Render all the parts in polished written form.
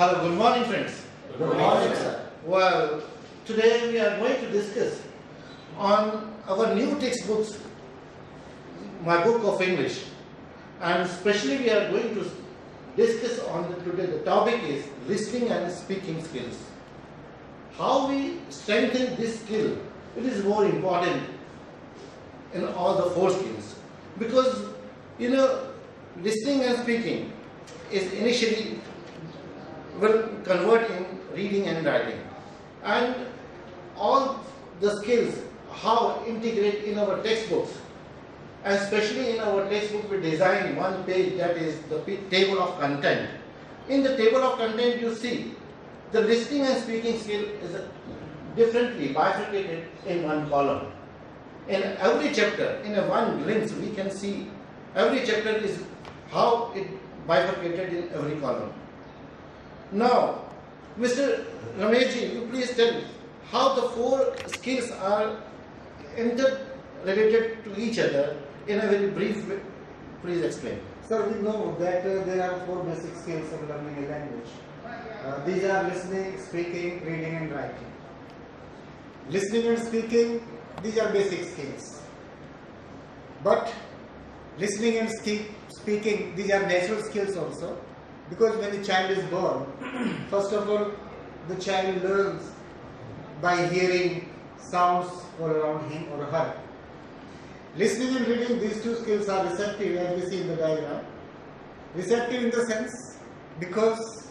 Hello, good morning, friends. Good morning, sir. Well, today we are going to discuss on our new textbooks, my book of English, and especially we are going to discuss on today. The topic is listening and speaking skills. How we strengthen this skill, it is more important in all the four skills, because listening and speaking is initially will convert in reading and writing, and all the skills how integrate in our textbooks, especially in our textbook we design one page, that is the table of content. In the table of content you see the listening and speaking skill is differently bifurcated in one column. In every chapter, in a one glimpse we can see every chapter is how it bifurcated in every column. Now, Mr. Rameshji, you please tell how the four skills are interrelated to each other in a very brief way. Please explain. Sir, we know that there are four basic skills of learning a language. These are listening, speaking, reading and writing. Listening and speaking, these are basic skills. But listening and speaking, these are natural skills also. Because when a child is born, first of all, the child learns by hearing sounds all around him or her. Listening and reading, these two skills are receptive, as we see in the diagram. Receptive in the sense because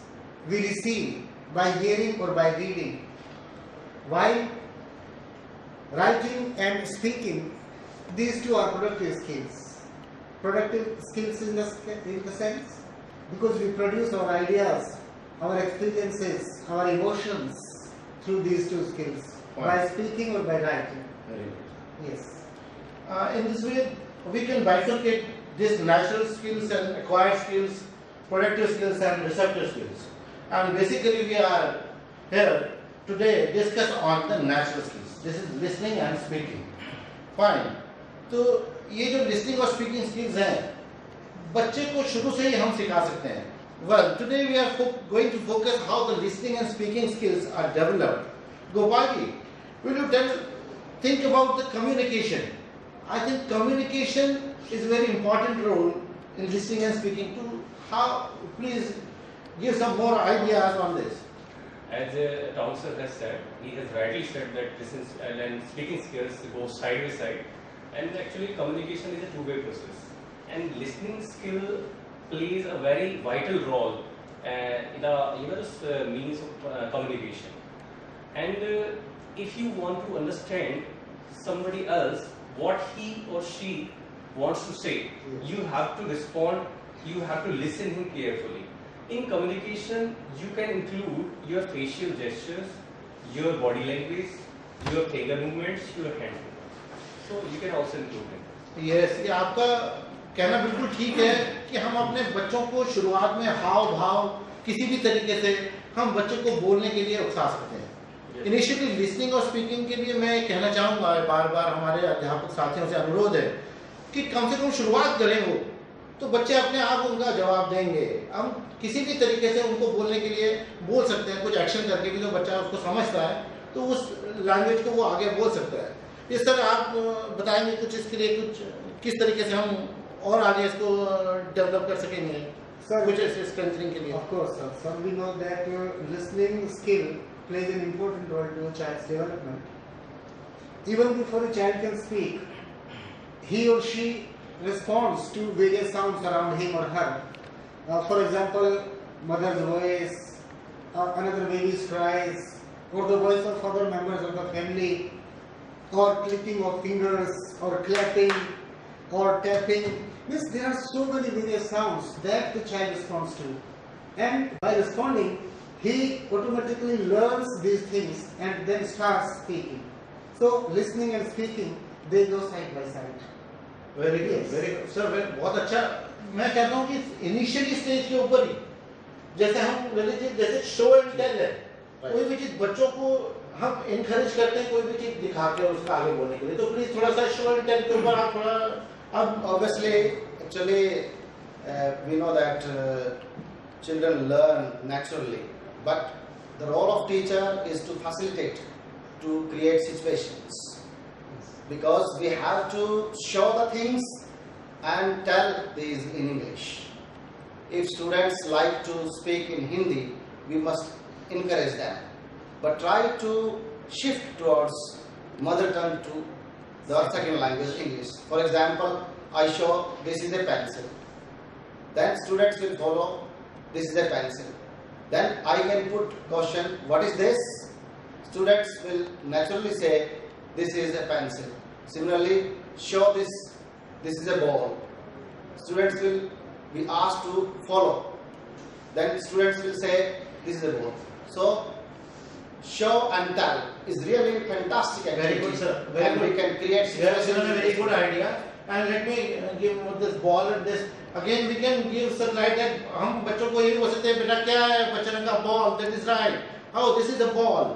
we receive by hearing or by reading. While writing and speaking, these two are productive skills. Productive skills in the sense because we produce our ideas, our experiences, our emotions through these two skills, by speaking or by writing. Very good. Yes. In this way, we can bifurcate these natural skills and acquired skills, productive skills and receptive skills. And basically we are here today discuss on the natural skills. This is listening and speaking. Fine. तो ये जो listening और speaking skills हैं, बच्चे को शुरू से ही हम सिखा सकते हैं. Well, today we are going to focus how the listening and speaking skills are developed. Gopalji, will you think about the communication? I think communication is a very important role in listening and speaking. Please give some more ideas on this. As Tom sir has said, he has rightly said that listening and speaking skills go side by side, and actually communication is a two-way process. And listening skill plays a very vital role in the means of communication. And if you want to understand somebody else, what he or she wants to say, you have to respond, you have to listen him carefully. In communication, you can include your facial gestures, your body language, your finger movements, your hand movements. So you can also include them. Yes, ये आपका कहना बिल्कुल ठीक है कि हम अपने बच्चों को शुरुआत में हाव भाव किसी भी तरीके से हम बच्चों को बोलने के लिए उकसा सकते हैं. इनिशियली लिसनिंग और स्पीकिंग के लिए मैं कहना चाहूँगा, बार बार हमारे अध्यापक साथियों से अनुरोध है कि कम से कम शुरुआत करें वो, तो बच्चे अपने आप उनका जवाब देंगे. हम किसी भी तरीके से उनको बोलने के लिए बोल सकते हैं, कुछ एक्शन करके भी जो बच्चा उसको समझता है तो उस लैंग्वेज को वो आगे बोल सकता है. इस तरह आप बताएंगे कुछ इसके लिए, कुछ किस तरीके से हम और आगे इसको डेवलप कर सकेंगे कुछ स्ट्रेंथनिंग के लिए. Of course, sir. So we know that listening skill plays an important role to a child's development. Even before a child can speak, he or she responds to various sounds around him or her. For example, mother's voice, another baby's cries, or the voice of other members of the family, or clicking of fingers, or clapping, or tapping. Means there are so many various sounds that the child responds to, and by responding he automatically learns these things and then starts speaking. So listening and speaking, they go side by side. Very good, very good sir. बहुत अच्छा. मैं कहता हूँ कि initially stage के ऊपर ही जैसे हम जैसे शो एंड टेल है, कोई भी चीज बच्चों को हम इनकरेज करते हैं कोई भी चीज दिखा के उसका आगे बोलने के लिए, तो प्लीज थोड़ा सा शो एंड टेल के ऊपर आप थोड़ा. अब obviously actually we know that children learn naturally but the role of teacher is to facilitate, to create situations, because we have to show the things and tell these in English. If students like to speak in Hindi, we must encourage them, but try to shift towards mother tongue to the second language, English. For example, I show this is a pencil, then students will follow this is a pencil. Then I can put question, what is this? Students will naturally say this is a pencil. Similarly, show this is a ball. Students will be asked to follow. Then students will say this is a ball. So show and tell is really fantastic activity. Very good, sir. Very and good. we can create You have given a very situations. good idea. And let me give this ball and this. Again, we can give some light that हम बच्चों को ये बोल सकते हैं बेटा क्या है बच्चा रंग का ball, that is right. Oh, this is a ball.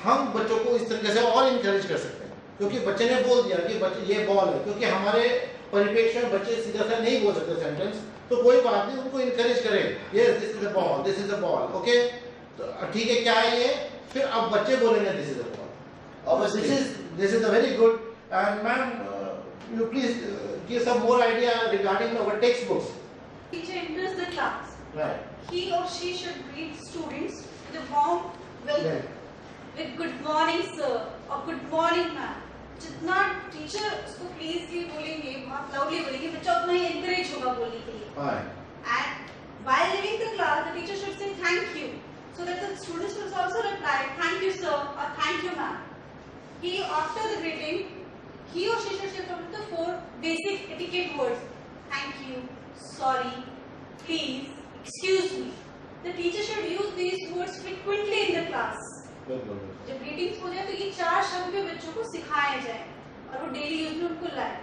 हम बच्चों को इस तरीके से और encourage कर सकते हैं क्योंकि बच्चे ने बोल दिया कि बच्चे ये बॉल है क्योंकि हमारे परिप्रेक्ष्य में बच्चे सीधा सा नहीं बोल सकते सेंटेंस तो कोई बात नहीं उनको encourage करें yes this is a ball, this is a ball, okay तो ठीक है क्या है ये फिर अब बच्चे बोलेंगे this is a ball. Obviously. This is a very good and ma'am you please give some more idea regarding our textbooks. Teacher enters the class. Right. He or she should greet students with a warm welcome. With good morning sir or good morning ma'am. जितना teacher उसको प्लीजली बोलेंगे बहुत loudly बोलेंगे बच्चा उतना ही encourage होगा बोलने के लिए. Right. And while leaving the class, the teacher should say thank you, so that the students will also reply thank you sir or thank you ma'am. He after the greeting, he or she should say from the 4 basic etiquette words: thank you, sorry, please, excuse me. The teacher should use these words frequently in the class. जब greetings हो जाए तो ये 4 शब्द भी बच्चों को सिखाए जाए और वो डेली यूज में उनको लाए.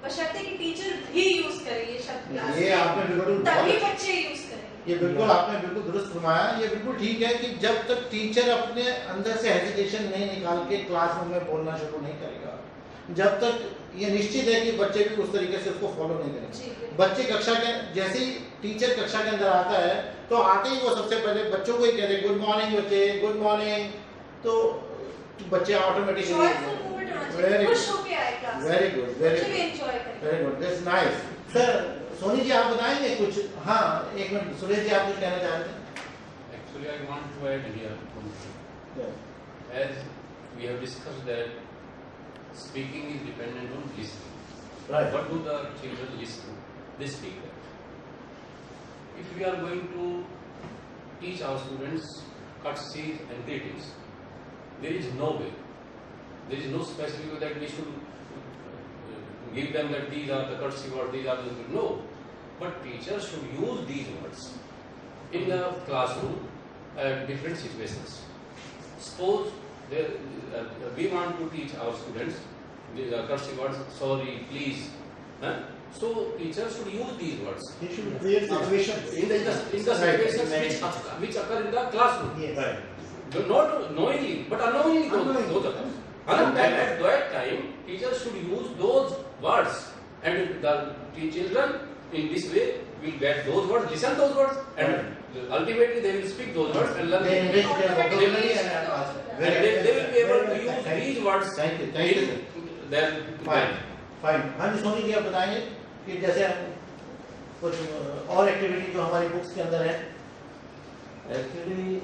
बशर्ते कि टीचर भी यूज करे ये शब्द क्लास ये आपने बिल्कुल तभी बच्चे यूज करेंगे. ये बिल्कुल आपने बिल्कुल दुरुस्त फरमाया ये बिल्कुल ठीक है कि जब तक टीचर अपने अंदर से हेजिटेशन नहीं निकाल के क्लासरूम में बोलना शुरू नहीं करेगा जब तक ये निश्चित है कि बच्चे भी उस तरीके से उसको फॉलो नहीं करेंगे. बच्चे कक्षा के जैसे ही टीचर कक्षा के अंदर आता है तो आते ही वो सबसे पहले बच्चों को ही कहते हैं गुड मॉर्निंग बच्चे गुड मॉर्निंग तो बच्चे ऑटोमेटिकली जॉयफुल मूवमेंट होना चाहिए. खुश होके आए क्लास. वेरी गुड वेरी बच्चे भी गुड एंजॉय करें. Very good that's nice. Sir Soni ji आप बताएंगे कुछ हाँ एक मिनट सुरेश जी आप कुछ कहना चाह रहे थे. Actually, I want to add here one thing. As we have discussed that speaking is dependent on listening. Right. What do the children listen? They speak that. If we are going to teach our students courtesies and greetings, there is no way. There is no specific way that we should give them that these are the courtesy words, these are the no. But teachers should use these words in the classroom at different situations. Suppose we want to teach our students these are courtesy words, sorry, please. So teachers should use these words He should create situations. in the situations which occur in the classroom. Yes. Right. Not knowingly, but unknowingly those occur. And at that time, teachers should use those words, and the children in this way will get those words, listen those words, and ultimately they will speak those words and learn. They enrich their vocabulary and They will be able to use these words. Thank you. Thank you. in their Fine. Fine. हाँ जी सोनी जी आप बताएंगे कि जैसे कुछ और activity जो हमारी books के अंदर है. Actually,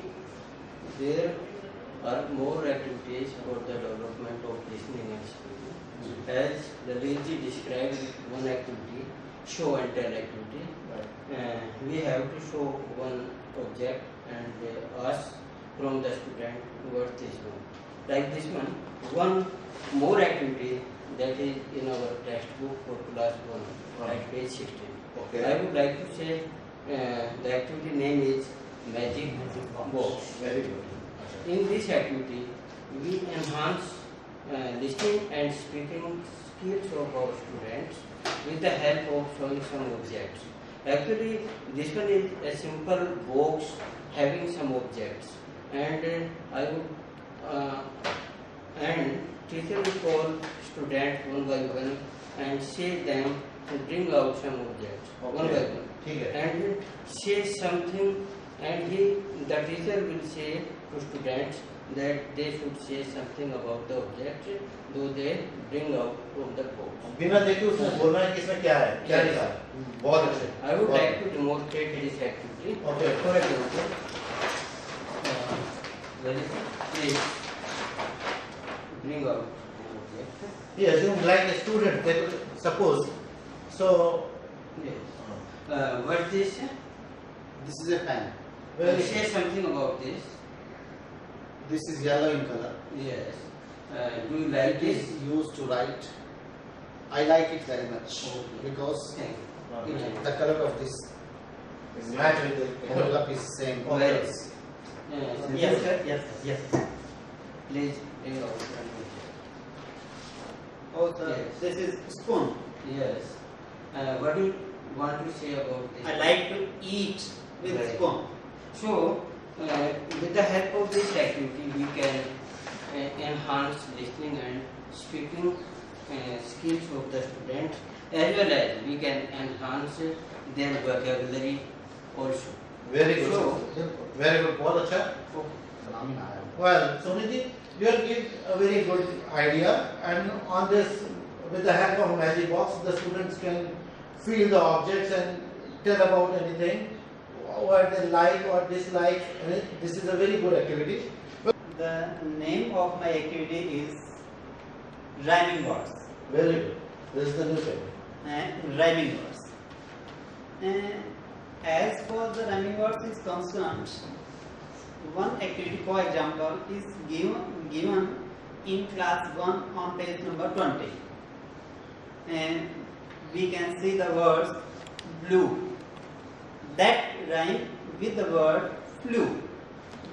there are more activities for the development of listening and speaking. As the Lilji described one activity, show and tell activity. We have to show one object and ask from the student what this one. Like this one, one more activity that is in our textbook for class 1, at page 16. Okay. I would like to say the activity name is Magic Box. Very good. In this activity, we enhance listening and speaking skills of our students with the help of showing some objects. Actually, this one is a simple box having some objects, and I would and teacher will call students one by one and say them to bring out some objects one by one. ठीक है. And say something and the teacher will say to students that they should say something about the object, though they bring out from the box. बिना देखे उसने बोलना है कि इसमें क्या है, क्या लिखा है. बहुत अच्छे. I would like to demonstrate this activity. Okay. For example, please bring out an object. He assumed like a student. They could suppose. So Yes. What's this? This is a pen. Say something about this. This is yellow in color. Yes. Do you like It this? is used to write. I like it very much Okay. because Thank you. the color of this match with the envelope is same. Very colors. Yes, sir. Yes. Please bring out an object. Oh, sir, Yes. this is spoon. Yes. What do you want to say about this? I like to eat with Right. spoon. So, with the help of this activity, we can enhance listening and speaking skills of the students, as well as we can enhance their vocabulary also. very good. So, Very good. बहुत अच्छा. Well, Suniti, you have given a very good idea, and on this, with the help of magic box, the students can feel the objects and tell about anything, what they like or dislike. And this is a very good activity. The name of my activity is rhyming words. Very good. This is the new thing. Rhyming words. As for the rhyming words is concerned, one activity, for example, is given in class 1 on page number 20. And we can see the words blue. That rhyme with the word flew.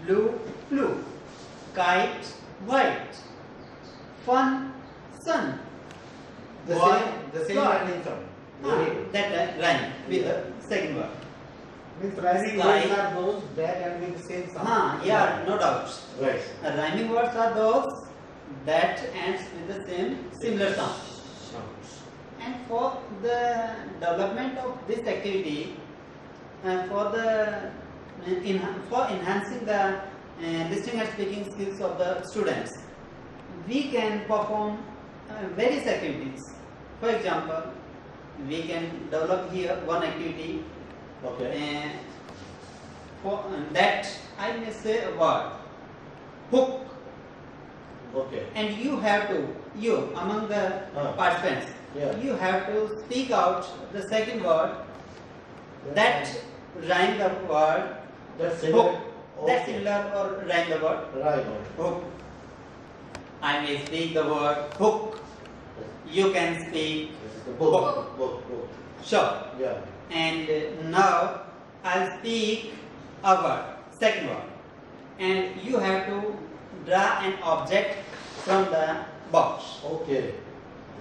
Blue, flew. Kite, white. Fun, sun. The Boy, same fly. ending sound. Very good. That rhyme with the second word. Means rhyming Sky. words are those that end with the same sound. Yeah, no doubt. Right. Rhyming words are those that ends with the same similar sound. And for the development of this activity, for enhancing the listening and speaking skills of the students, we can perform various activities. For example, we can develop here one activity Okay. for that I may say a word hook, Okay. and you have to, among the participants, Yeah. you have to speak out the second word that rhyme the word That's hook. similar. That Okay. similar or rhyme the word Right. hook. I may speak the word hook. You can speak This is the book. Book. sure. Yeah. And now I'll speak a word, second word, and you have to draw an object from the box. Okay.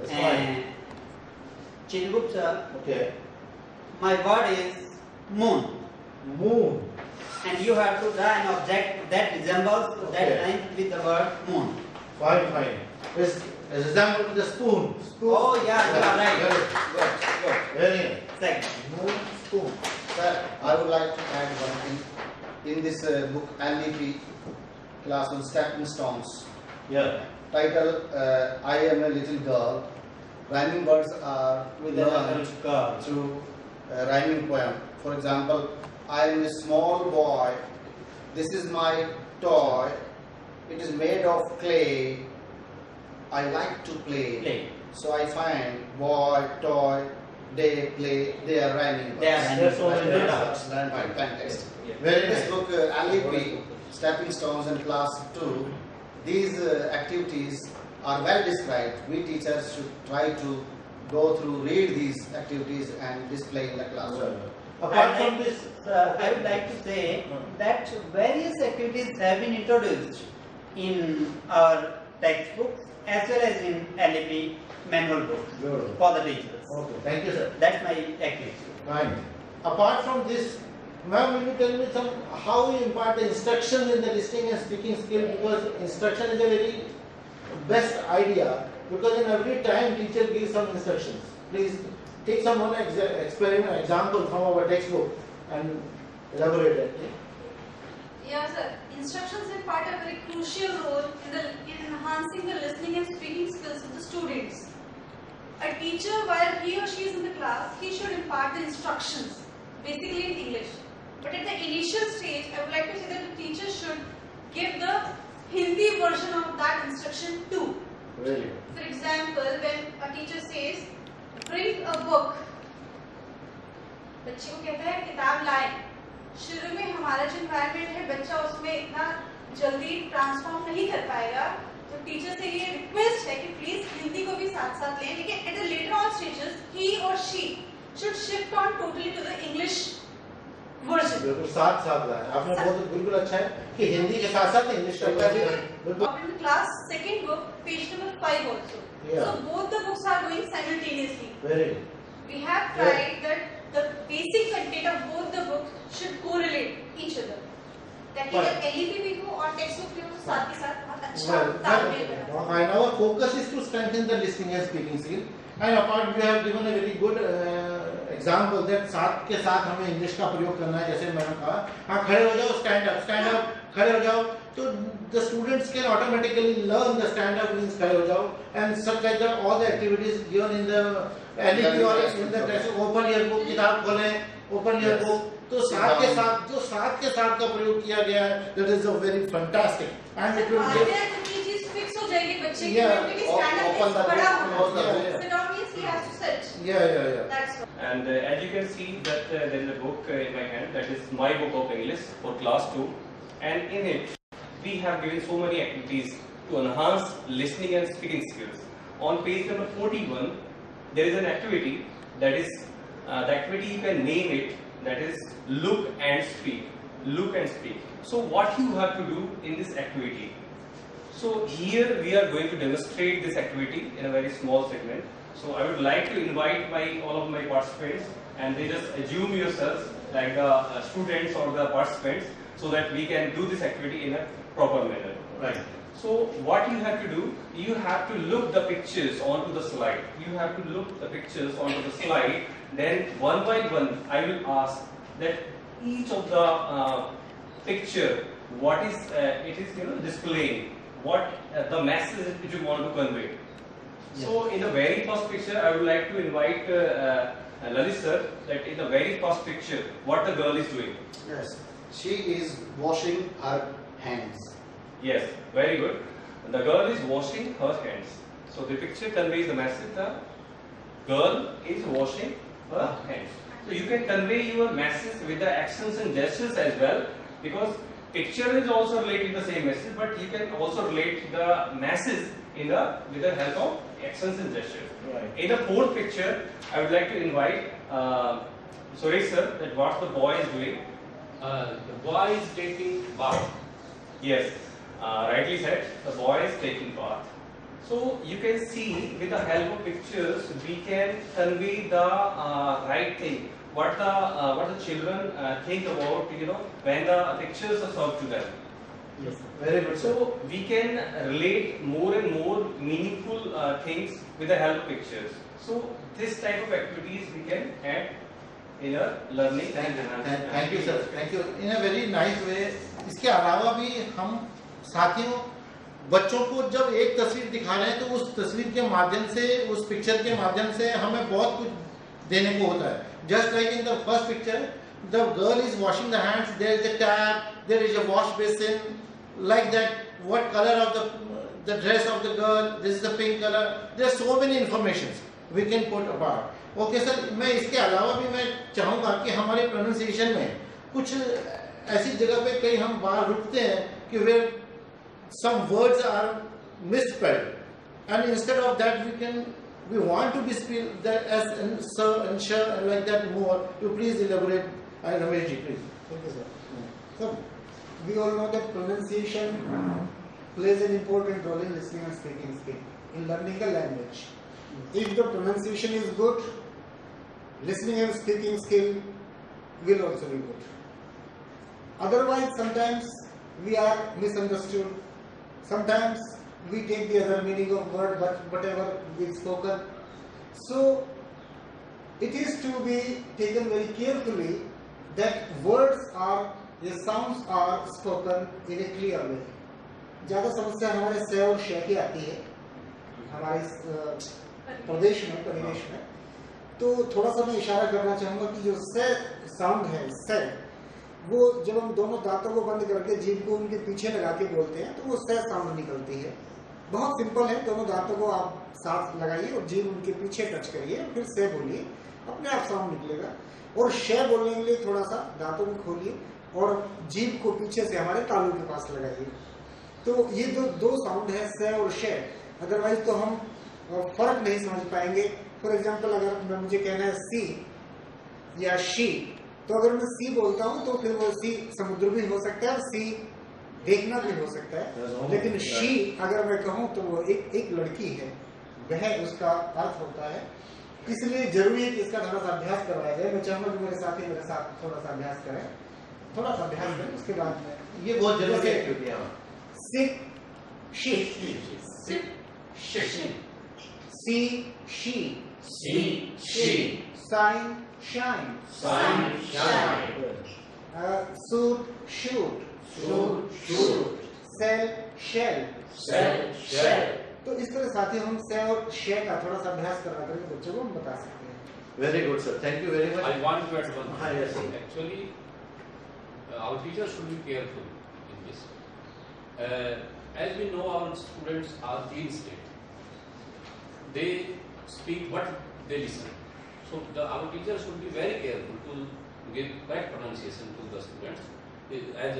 That's fine. And Chilgupta, Okay. my word is moon, Moon. and you have to draw an object that resembles that Okay. line with the word moon. Fine. This is example with the spoon. Oh yeah, you are right. Very Good. Very nice. Second. Moon, spoon. Sir, I would like to add one thing. In this book, LDP, class on Stepping Stones, Yeah. title I Am a Little Girl, rhyming words are With the learned little girl. through a rhyming poem. For example, I am a small boy, this is my toy, it is made of clay, I like to play. Play. So I find boy, toy, day, play, they are rhyming words. They are rhyming That's all words. I know. That's learned by context. Very This nice. book, LEP, Stepping Stones in Class 2, these activities are well described. We teachers should try to go through, read these activities and display in the classroom. Apart from this, I would like to say that various activities have been introduced in our textbooks as well as in LEP manual books Good. for the teachers. Okay. Thank you, sir. That's my activity. Fine. Apart from this, ma'am, will you tell me how you impart the instruction in the listening and speaking skill? Because instruction is a very best idea. Because in every time teacher gives some instructions. Please take some one experiment example from our textbook and elaborate it. Yeah, sir. Instructions impart a very crucial role in enhancing the listening and speaking skills of the students. A teacher, while he or she is in the class, he should impart the instructions, basically in English. But at the initial stage, I would like to say that the teacher should give the Hindi version of that instruction too. Really? For example, when a teacher says, bring a book, बच्चे को कहता है किताब लाए. शुरू में हमारा जो environment है बच्चा उसमें इतना जल्दी ट्रांसफॉर्म नहीं कर पाएगा, तो टीचर से ये रिक्वेस्ट है कि प्लीज हिंदी को भी साथ साथ लें. लेकिन at the later on stages he or she should shift on totally to the English version. बिल्कुल साथ साथ लाए. आपने बहुत बिल्कुल अच्छा है कि हिंदी के साथ साथ इंग्लिश का भी बिल्कुल. In the class second book, page number 5 also. Yeah. So both the books are going simultaneously. Very good. We have tried that the basic content of both the books should correlate each other. ताकि Right. जब LEP भी हो और text book भी हो साथ के साथ बहुत अच्छा Well, तालमेल बना. and our focus is to strengthen the listening and speaking skill. And apart, we have given a very good example that साथ के साथ हमें इंग्लिश का प्रयोग करना है. जैसे मैंने कहा, हाँ खड़े हो जाओ, stand up, खड़े हो जाओ. तो the students can automatically learn the stand up means खड़े हो जाओ, and such like that all the activities given in the LEP or in the text. Open your book, किताब खोलें, open your book. तो साथ के साथ जो साथ के साथ का प्रयोग किया गया है, that is a very fantastic, and it will give. ये चीज फिक्स हो जाएगी बच्चे की Yeah. mind में कि stand up Open the is बड़ा book, close the होना. book. Sit down means he has to sit. Yeah. That's all. And as you can see that there is a book in my hand, that is my book of English for class 2, and in it we have given so many activities to enhance listening and speaking skills. On page number 41 there is an activity that is the activity you can name it, that is look and speak. So what you have to do in this activity? So here we are going to demonstrate this activity in a very small segment. So I would like to invite all of my participants, and they just assume yourselves like the students or the participants, so that we can do this activity in a proper manner. Right. So what you have to do, you have to look the pictures onto the slide. Then one by one I will ask that each of the picture, what is it is displaying, what the message which you want to convey. So in the very first picture I would like to invite Lalit sir, that in the very first picture what the girl is doing. Yes, she is washing her hands. Yes, very good. The girl is washing her hands. So the picture conveys the message, the girl is washing her hands. So you can convey your message with the actions and gestures as well, because picture is also related to the same message, but you can also relate the message with the help of actions and gestures. Right. In the fourth picture, I would like to invite Suresh sir, that what the boy is doing. The boy is taking bath. Yes, rightly said, the boy is taking bath. So you can see with the help of pictures we can convey the right thing, what the children think about when the pictures are served to them. Yes. Very good. So we can relate more and more meaningful things with the help of pictures. So this type of activities we can add in a learning and enhancement. Thank you sir. Thank you. In a very nice way. इसके अलावा भी हम साथियों बच्चों को जब एक तस्वीर दिखा रहे हैं तो उस तस्वीर के माध्यम से, उस पिक्चर के माध्यम से हमें बहुत कुछ देने को होता है. Just like in the first picture, the girl is washing the hands. There is a tap. There is a wash basin. Like that, what color of the dress of the girl? This is the pink color. There are so many informations we can put apart. Okay sir, मैं इसके अलावा भी मैं चाहूँगा कि हमारे pronunciation में कुछ ऐसी जगह पे कहीं हम बाहर रुकते हैं कि where some words are misspelled, and instead of that we want to be spelled that as and sir and sure and like that more. You please elaborate, Ramesh ji, please. Thank you, sir. So, we all know that pronunciation plays an important role in listening and speaking skill, in learning a language. If the pronunciation is good, listening and speaking skill will also be good. Otherwise, sometimes we are misunderstood. Sometimes we take the other meaning of word, but whatever is spoken. So, it is to be taken very carefully that words are The sounds are spoken in a clear way. ज़्यादा समस्या हमारे से और शे की आती है हमारे इस प्रदेश में, परिवेश में। तो थोड़ा सा मैं इशारा करना चाहूँगा कि जो से साउंड है, से, वो जब हम दोनों दांतों को बंद करके जीभ को उनके पीछे लगा के बोलते हैं तो वो से साउंड निकलती है। बहुत सिंपल है, दोनों दांतों को आप साथ लगाइए और जीभ उनके पीछे टच करिए, फिर से बोलिए, अपने आप साउंड निकलेगा। और शे बोलने के लिए थोड़ा सा दांतों को खोलिए और जीभ को पीछे से हमारे तालू के पास लगाइए। तो ये दो साउंड है, से और शे। अदरवाइज तो हम फर्क नहीं समझ पाएंगे। फॉर एग्जाम्पल, अगर मुझे कहना है सी या शी, तो अगर मैं सी बोलता हूँ तो फिर वो सी समुद्र भी हो सकता है और सी देखना भी हो सकता है। लेकिन शी अगर मैं कहूँ तो वो एक लड़की है, वह उसका अर्थ होता है। इसलिए जरूरी है कि इसका थोड़ा सा अभ्यास करवाया जाए। मैं चाहूंगा कि मेरे साथी मेरे साथ थोड़ा सा अभ्यास करें, थोड़ा सा अभ्यास करें, उसके बाद में ये बहुत जरूरी है क्योंकि sip she, Sip, she, sea she, sea she, sign shine, sign shine, suit shoot, shoot shoot, sell shell. Sell shell. तो इस तरह साथी हम से और शे का थोड़ा सा अभ्यास करवा करके बच्चों को हम बता सकते हैं। Very good sir, thank you very I much. want to add one. हाँ, yes, sir. Actually, our teachers should be careful in this. As we know, our students are clean slate. They speak what they listen. So our teachers should be very careful to give correct pronunciation to the students. As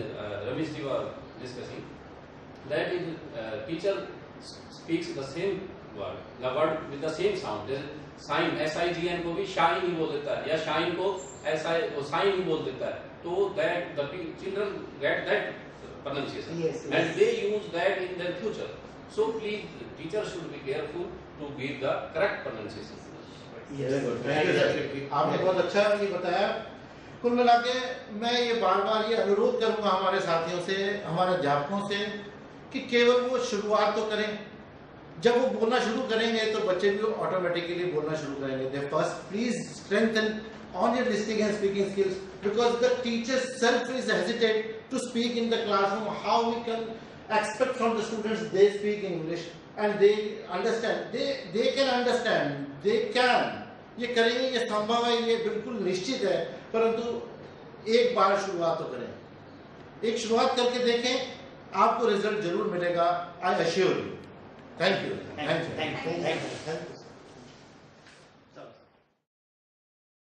Ramesh ji was discussing, that is teacher speaks the same word with the same sound. Sign SIGN को भी shine ही बोल देता है, या shine को sign ही बोल देता है। तो that the children get that pronunciation, Yes, and they use that in their future. So please, teachers should be careful to give the correct pronunciation. Very good, thank you sir, आपने बहुत अच्छा ये बताया। कुल मिला के मैं ये बार बार ये अनुरोध करूंगा हमारे साथियों से, हमारे अध्यापकों से, कि केवल वो शुरुआत तो करें। जब वो बोलना शुरू करेंगे तो बच्चे भी ऑटोमेटिकली बोलना शुरू करेंगे। They first please strengthen on your listening and speaking skills, because the teacher self is hesitate to speak in the classroom. How we can expect from the students they speak in English and they understand, they can understand, they can, ये करेंगे, ये संभव है, ये बिल्कुल निश्चित है। परंतु एक बार शुरुआत तो करें, एक शुरुआत करके देखें, आपको रिजल्ट जरूर मिलेगा। I assure you. Thank you, thank you, Thank you. Thank you.